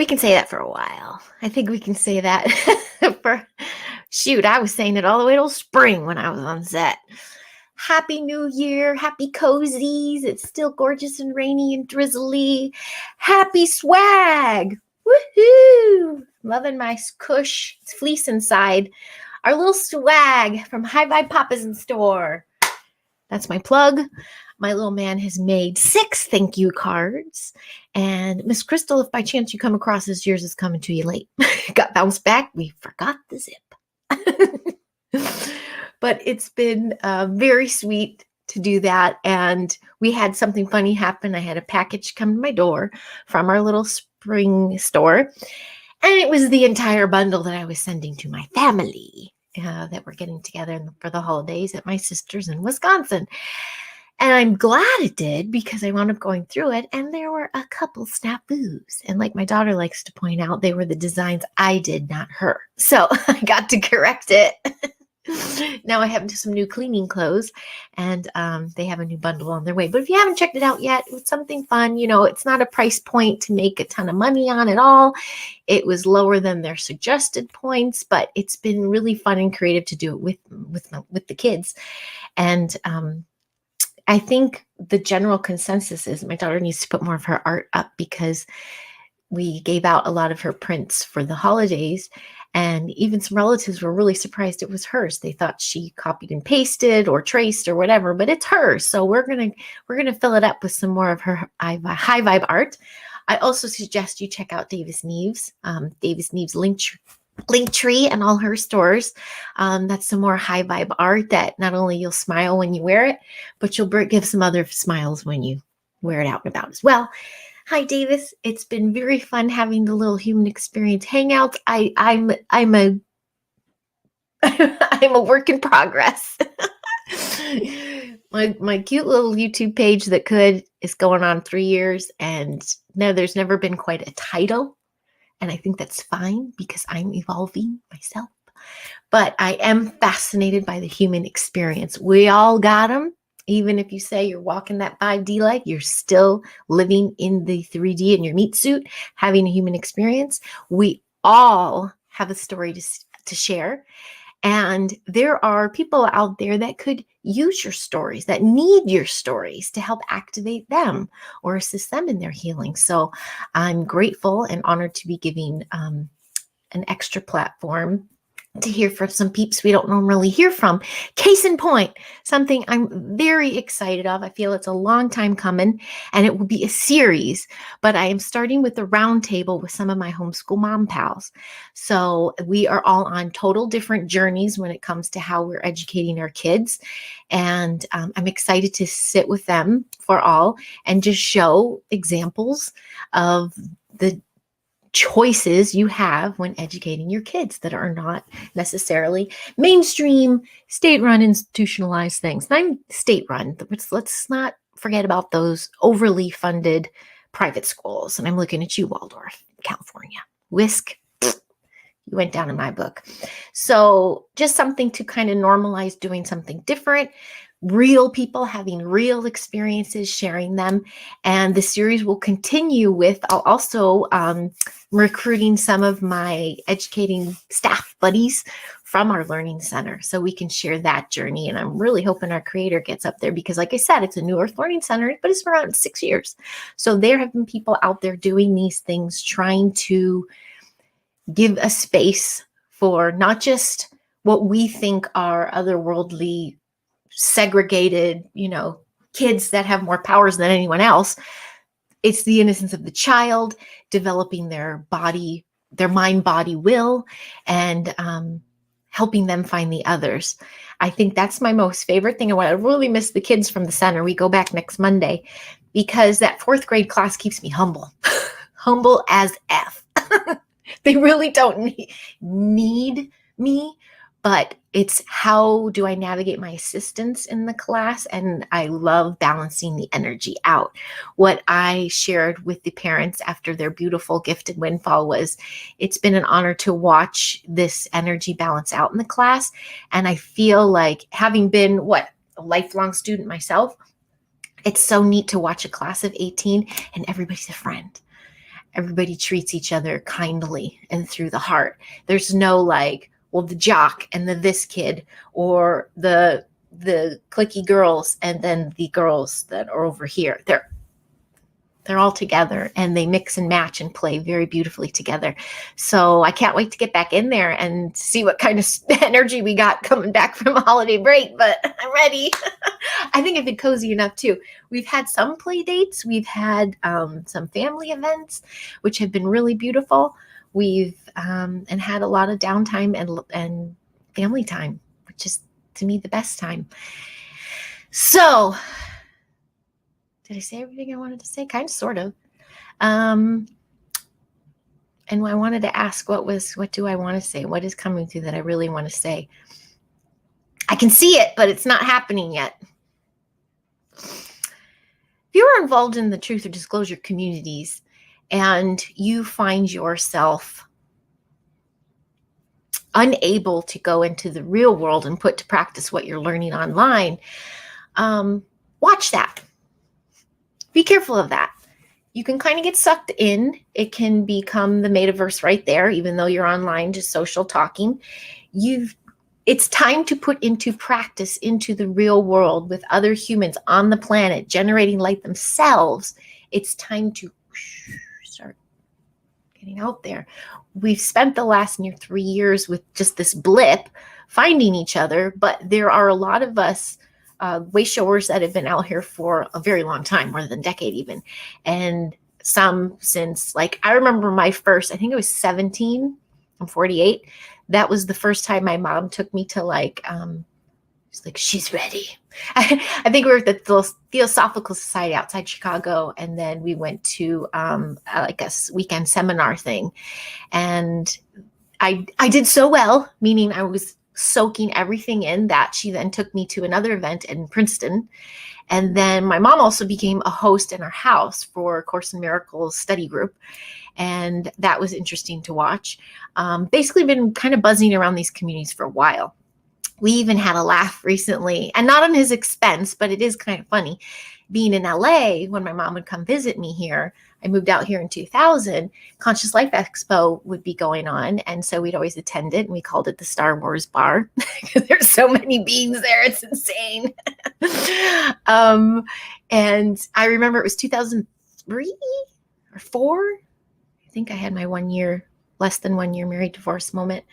we can say that for a while. I think we can say that I was saying it all the way till spring when I was on set. Happy New Year, happy cozies. It's still gorgeous and rainy and drizzly. Happy swag. Woohoo! Loving my cush. It's fleece inside. Our little swag from High Vibe Papa's in store. That's my plug. My little man has made 6 thank you cards. And Miss Crystal, if by chance you come across this, yours is coming to you late. Got bounced back. We forgot the zip. But it's been very sweet to do that. And we had something funny happen. I had a package come to my door from our little spring store. And it was the entire bundle that I was sending to my family that we're getting together for the holidays at my sister's in Wisconsin. And I'm glad it did because I wound up going through it and there were a couple snafus. And like my daughter likes to point out, they were the designs I did, not her. So I got to correct it. Now I have some new cleaning clothes and they have a new bundle on their way. But if you haven't checked it out yet, it's something fun. You know, it's not a price point to make a ton of money on at all. It was lower than their suggested points, but it's been really fun and creative to do it with the kids. And I think the general consensus is my daughter needs to put more of her art up because we gave out a lot of her prints for the holidays. And even some relatives were really surprised it was hers. They thought she copied and pasted or traced or whatever, but it's hers. So we're gonna fill it up with some more of her high vibe art. I also suggest you check out Davis Neves. Davis Neves link tree and all her stores. That's some more high vibe art that not only you'll smile when you wear it, but you'll give some other smiles when you wear it out and about as well. Hi, Davis. It's been very fun having the little human experience hangouts. I'm a I'm a work in progress. my cute little YouTube page that is going on 3 years, and no, there's never been quite a title, and I think that's fine because I'm evolving myself. But I am fascinated by the human experience. We all got them. Even if you say you're walking that 5D life, you're still living in the 3D in your meat suit, having a human experience. We all have a story to share. And there are people out there that could use your stories, that need your stories to help activate them or assist them in their healing. So I'm grateful and honored to be giving an extra platform to hear from some peeps we don't normally hear from. Case in point, something I'm very excited of. I feel it's a long time coming and it will be a series, but I am starting with a roundtable with some of my homeschool mom pals. So we are all on total different journeys when it comes to how we're educating our kids. And I'm excited to sit with them for all and just show examples of the choices you have when educating your kids that are not necessarily mainstream state-run institutionalized things. And I'm state-run. Let's not forget about those overly funded private schools. And I'm looking at you, Waldorf, California. Whisk, you went down in my book. So just something to kind of normalize doing something different. Real people having real experiences, sharing them. And the series will continue with, I'll also recruiting some of my educating staff buddies from our learning center so we can share that journey. And I'm really hoping our creator gets up there because like I said, it's a New Earth Learning Center, but it's been around 6 years. So there have been people out there doing these things, trying to give a space for not just what we think are otherworldly segregated, kids that have more powers than anyone else. It's the innocence of the child, developing their mind, body, will, and helping them find the others. I think that's my most favorite thing. And what I really miss the kids from the center. We go back next Monday because that 4th grade class keeps me humble, humble as F. They really don't need me. But it's how do I navigate my assistants in the class? And I love balancing the energy out. What I shared with the parents after their beautiful gifted windfall was it's been an honor to watch this energy balance out in the class. And I feel like having been a lifelong student myself, it's so neat to watch a class of 18 and everybody's a friend. Everybody treats each other kindly and through the heart. There's no like, well, the jock and the this kid, or the cliquey girls and then the girls that are over here. They're all together, and they mix and match and play very beautifully together. So I can't wait to get back in there and see what kind of energy we got coming back from a holiday break, but I'm ready. I think I've been cozy enough too. We've had some play dates. We've had some family events, which have been really beautiful. We've and had a lot of downtime and family time, which is to me the best time. So did I say everything I wanted to say? Kind of, sort of. And I wanted to ask, what do I want to say? What is coming through that I really want to say? I can see it, but it's not happening yet. If you are involved in the truth or disclosure communities and you find yourself unable to go into the real world and put to practice what you're learning online, watch that. Be careful of that. You can kind of get sucked in. It can become the metaverse right there, even though you're online, just social talking. It's time to put into practice into the real world with other humans on the planet, generating light themselves. It's time to start getting out there. We've spent the last near 3 years with just this blip, finding each other, but there are a lot of us way showers that have been out here for a very long time, more than a decade even. And some since, like, I remember my first, I think I was 17, I'm 48. That was the first time my mom took me to she's like, she's ready. I think we were at the Theosophical Society outside Chicago. And then we went to like a weekend seminar thing. And I did so well, meaning I was soaking everything in, that she then took me to another event in Princeton. And then my mom also became a host in our house for Course in Miracles study group. And that was interesting to watch. Basically been kind of buzzing around these communities for a while. We even had a laugh recently, and not on his expense, but it is kind of funny. Being in LA, when my mom would come visit me here, I moved out here in 2000, Conscious Life Expo would be going on. And so we'd always attend it, and we called it the Star Wars Bar because there's so many beings there. It's insane. And I remember it was 2003 or 4. I think I had my less than 1 year married divorce moment.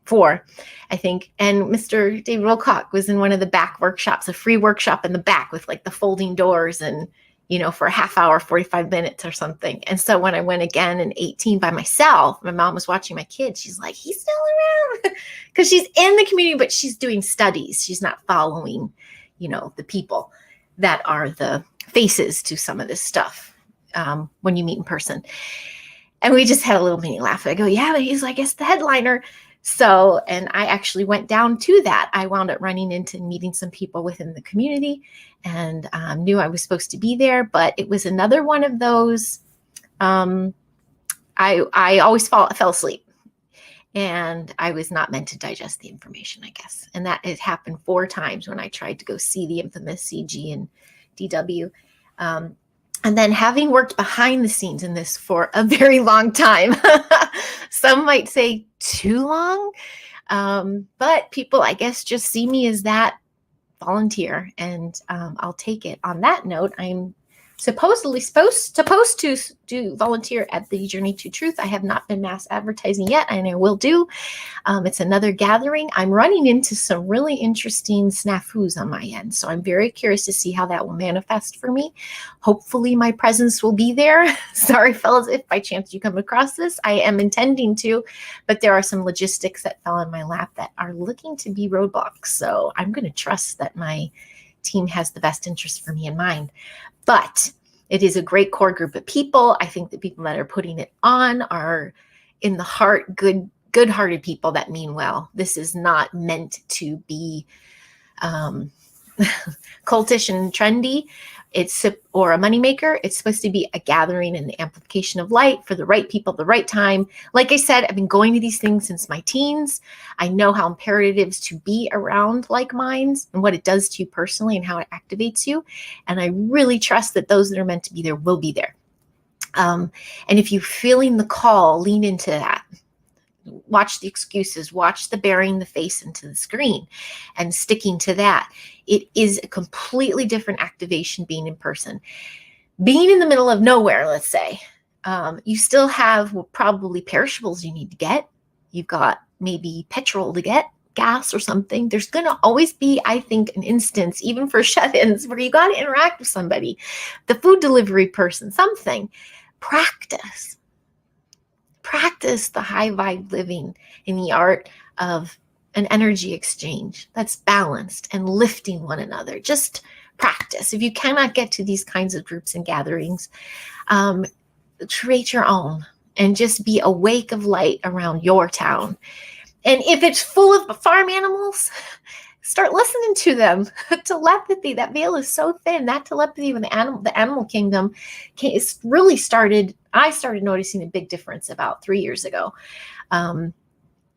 4, I think. And Mr. David Wilcock was in one of the back workshops, a free workshop in the back with like the folding doors and, for a half hour, 45 minutes or something. And so when I went again in 18 by myself, my mom was watching my kids. She's like, he's still around, because she's in the community, but she's doing studies. She's not following, the people that are the faces to some of this stuff when you meet in person. And we just had a little mini laugh. I go, yeah, but he's, I guess, the headliner. So, and I actually went down to that. I wound up running into meeting some people within the community, and knew I was supposed to be there, but it was another one of those, I always fell asleep, and I was not meant to digest the information, I guess. And that has happened 4 times when I tried to go see the infamous CG and DW. And then, having worked behind the scenes in this for a very long time, some might say too long, but people, I guess, just see me as that volunteer, and I'll take it. On that note, I'm supposedly supposed to do volunteer at the Journey to Truth. I have not been mass advertising yet, and I will do. It's another gathering. I'm running into some really interesting snafus on my end, so I'm very curious to see how that will manifest for me. Hopefully my presence will be there. Sorry, fellas, if by chance you come across this. I am intending to, but there are some logistics that fell in my lap that are looking to be roadblocks. So I'm going to trust that my team has the best interest for me in mind. But it is a great core group of people. I think the people that are putting it on are in the heart, good-hearted people that mean well. This is not meant to be cultish and trendy. Or a moneymaker. It's supposed to be a gathering and the amplification of light for the right people at the right time. Like I said, I've been going to these things since my teens. I know how imperative it is to be around like minds and what it does to you personally and how it activates you. And I really trust that those that are meant to be there will be there. And if you're feeling the call, lean into that. Watch the excuses, watch the burying the face into the screen and sticking to that. It is a completely different activation being in person. Being in the middle of nowhere, let's say, you still have probably perishables you need to get. You've got maybe petrol to get, gas or something. There's going to always be, I think, an instance, even for shut-ins, where you got to interact with somebody, the food delivery person, something. Practice the high vibe living in the art of an energy exchange that's balanced and lifting one another. Just practice. If you cannot get to these kinds of groups and gatherings, create your own and just be a wake of light around your town. And if it's full of farm animals, start listening to them. Telepathy, that veil is so thin. That telepathy with the animal kingdom really started. I started noticing a big difference about 3 years ago.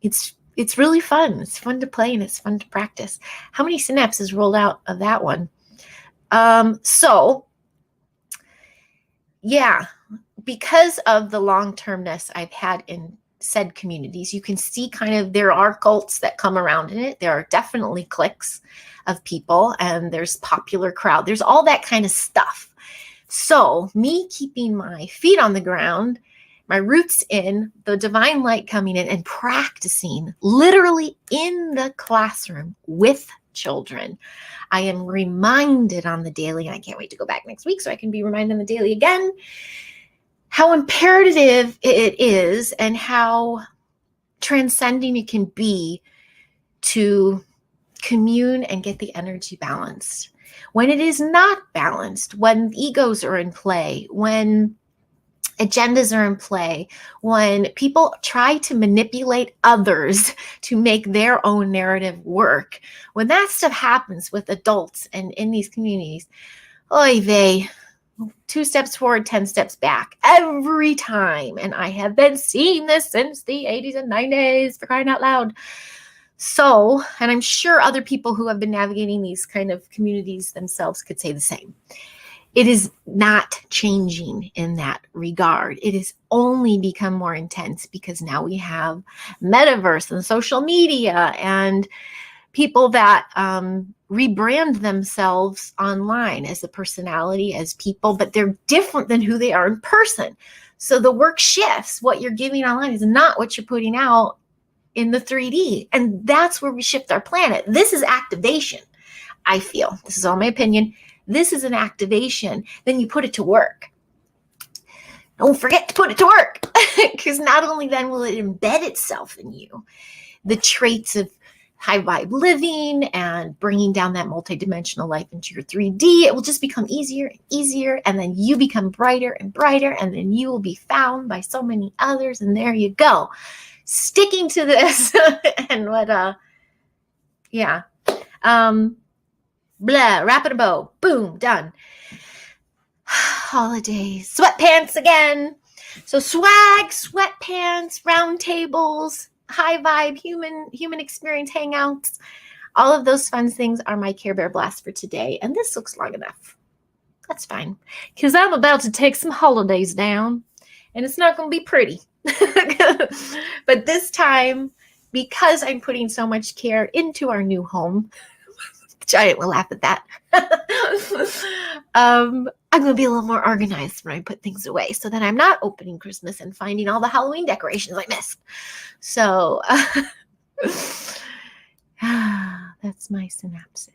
It's really fun. It's fun to play and it's fun to practice. How many synapses rolled out of that one? Because of the long-termness I've had in said communities, you can see kind of there are cults that come around in it. There are definitely cliques of people and there's popular crowd. There's all that kind of stuff. So me keeping my feet on the ground, my roots in the divine light coming in and practicing literally in the classroom with children. I am reminded on the daily, and I can't wait to go back next week so I can be reminded on the daily again, how imperative it is and how transcending it can be to commune and get the energy balanced. When it is not balanced, when egos are in play, when agendas are in play, when people try to manipulate others to make their own narrative work, when that stuff happens with adults and in these communities, oy vey, 2 steps forward, 10 steps back every time. And I have been seeing this since the 80s and 90s, for crying out loud. So, and I'm sure other people who have been navigating these kind of communities themselves could say the same. It is not changing in that regard. It has only become more intense because now we have metaverse and social media and people that rebrand themselves online as a personality, as people, but they're different than who they are in person. So the work shifts. What you're giving online is not what you're putting out in the 3D. And that's where we shift our planet. This is activation, I feel. This is all my opinion. This is an activation. Then you put it to work. Don't forget to put it to work, because not only then will it embed itself in you, the traits of high vibe living and bringing down that multidimensional life into your 3D, it will just become easier and easier. And then you become brighter and brighter. And then you will be found by so many others. And there you go. Sticking to this and wrap it a bow. Boom, done. Holidays, sweatpants again. So swag, sweatpants, roundtables, high vibe, human experience hangouts. All of those fun things are my Care Bear blast for today. And this looks long enough. That's fine. Because I'm about to take some holidays down. And it's not going to be pretty. But this time, because I'm putting so much care into our new home, Giant will laugh at that. I'm going to be a little more organized when I put things away so that I'm not opening Christmas and finding all the Halloween decorations I missed. So that's my synapses.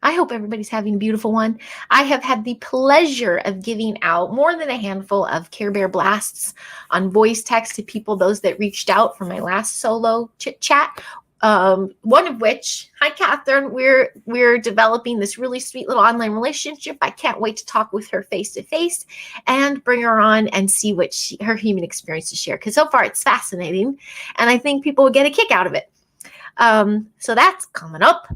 I hope everybody's having a beautiful one. I have had the pleasure of giving out more than a handful of Care Bear blasts on voice text to people, those that reached out for my last solo chit chat. One of which, hi Catherine, we're developing this really sweet little online relationship. I can't wait to talk with her face to face and bring her on and see what her human experience to share. Because so far it's fascinating, and I think people will get a kick out of it. So that's coming up.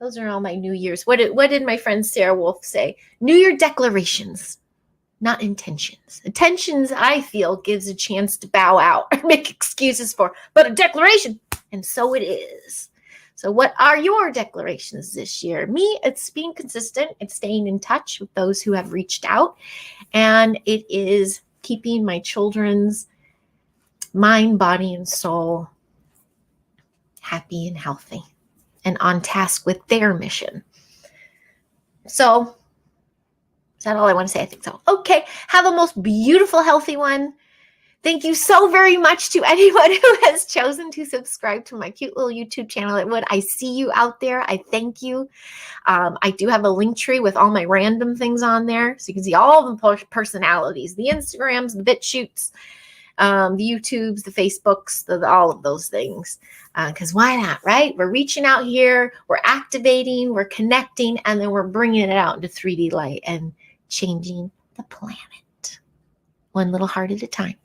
Those are all my New Year's. What did my friend Sarah Wolf say? New Year declarations, not intentions. Intentions, I feel, gives a chance to bow out or make excuses for, but a declaration. And so it is. So what are your declarations this year? Me, it's being consistent. It's staying in touch with those who have reached out. And it is keeping my children's mind, body, and soul happy and healthy and on task with their mission. So, is that all I want to say? I think so. Okay. Have a most beautiful, healthy one. Thank you so very much to anyone who has chosen to subscribe to my cute little YouTube channel. I see you out there. I thank you. I do have a link tree with all my random things on there. So you can see all the personalities, the Instagrams, the BitChutes, the YouTubes, the Facebooks, all of those things. Because why not, right? We're reaching out here, we're activating, we're connecting, and then we're bringing it out into 3D light and changing the planet. One little heart at a time.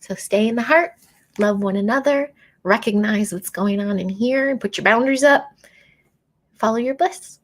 So stay in the heart, love one another, recognize what's going on in here, and put your boundaries up. Follow your bliss.